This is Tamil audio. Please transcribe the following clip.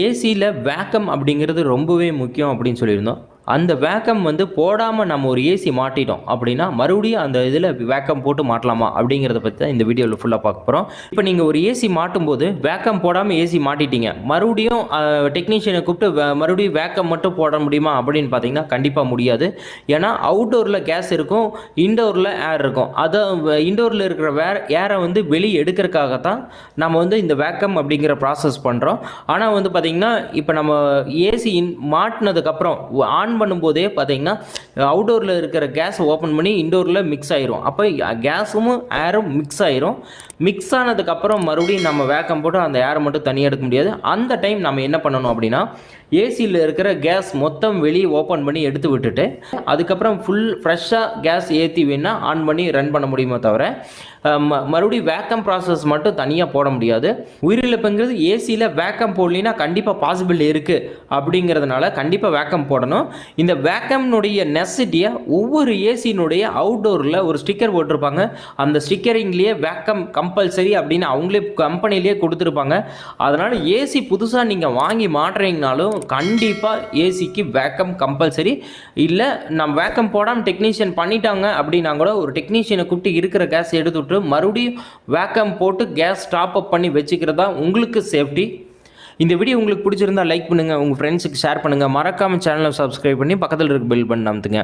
ஏசியில் வேக்கம் அப்படிங்கிறது ரொம்பவே முக்கியம் அப்படின்னு சொல்லியிருந்தோம். அந்த வேக்கம் வந்து போடாமல் நம்ம ஒரு ஏசி மாட்டிட்டோம் அப்படின்னா மறுபடியும் அந்த இதில் வேக்கம் போட்டு மாட்டலாமா அப்படிங்கிறத பற்றி தான் இந்த வீடியோவில் ஃபுல்லாக பார்க்க போகிறோம். இப்போ நீங்கள் ஒரு ஏசி மாட்டும் போது வேக்கம் போடாமல் ஏசி மாட்டிட்டீங்க, மறுபடியும் டெக்னீஷியனை கூப்பிட்டு மறுபடியும் வேக்கம் மட்டும் போட முடியுமா அப்படின்னு பார்த்தீங்கன்னா கண்டிப்பாக முடியாது. ஏன்னா அவுட்டோரில் கேஸ் இருக்கும், இன்டோரில் ஏர் இருக்கும். அதை இன்டோரில் இருக்கிற ஏரை வந்து வெளியே எடுக்கிறதுக்காகத்தான் நம்ம வந்து இந்த வேக்கம் அப்படிங்கிற ப்ராசஸ் பண்ணுறோம். ஆனால் வந்து பார்த்திங்கன்னா இப்போ நம்ம ஏசி மாட்டினதுக்கப்புறம் ஆன் பண்ணும்போதே பார்த்தீங்கன்னா அவுட்டோரில் இருக்கிற கேஸ் ஓப்பன் பண்ணி இன்டோரில் மிக்ஸ் ஆயிரும். அப்போ கேஸும் ஏரும் மிக்ஸ் ஆயிரும். மிக்ஸ் ஆனதுக்கப்புறம் மறுபடியும் நம்ம வேக்கம் போட்டு அந்த ஏரை மட்டும் தனியாக எடுக்க முடியாது. அந்த டைம் நம்ம என்ன பண்ணணும் அப்படின்னா ஏசியில் இருக்கிற கேஸ் மொத்தம் வெளியே ஓப்பன் பண்ணி எடுத்து விட்டுட்டு அதுக்கப்புறம் ஃபுல் ஃப்ரெஷ்ஷாக கேஸ் ஏற்றி வேணால் ஆன் பண்ணி ரன் பண்ண முடியுமோ தவிர மறுபடியும் வேக்கம் ப்ராசஸ் மட்டும் தனியாக போட முடியாது. உயிரிழப்புங்கிறது ஏசியில் வேக்கம் போடலின்னா கண்டிப்பாக பாசிபிள் இருக்குது அப்படிங்கிறதுனால கண்டிப்பாக வேக்கம் போடணும். இந்த வேக்கம்னுடைய நெசசிட்டியை ஒவ்வொரு ஏசியினுடைய அவுட்டோரில் ஒரு ஸ்டிக்கர் போட்டிருப்பாங்க. அந்த ஸ்டிக்கரிங்லேயே வேக்கம் கம்பல்சரி அப்படின்னு அவங்களே கம்பெனிலேயே கொடுத்துருப்பாங்க. அதனால் ஏசி புதுசாக நீங்கள் வாங்கி மாட்டுறீங்கனாலும் கண்டிப்பாக ஏசிக்கு வேக்கம் கம்பல்சரி. இல்லை நம்ம வேக்கம் போடாமல் டெக்னீஷியன் பண்ணிட்டாங்க அப்படின்னா கூட ஒரு டெக்னீஷியனை கூப்பிட்டு இருக்கிற கேஸ் எடுத்து மறுபடியும் வேக்கம் போட்டு கேஸ் டாப் அப் பண்ணி வச்சுக்கிறதா உங்களுக்கு சேஃப்டி. இந்த வீடியோ உங்களுக்கு பிடிச்சிருந்தா லைக் பண்ணுங்க, உங்க ஃப்ரெண்ட்ஸுக்கு ஷேர் பண்ணுங்க, மறக்காம சேனலை சப்ஸ்கிரைப் பண்ணி பக்கத்தில் இருக்க பெல் பட்டன் அமுத்துங்க.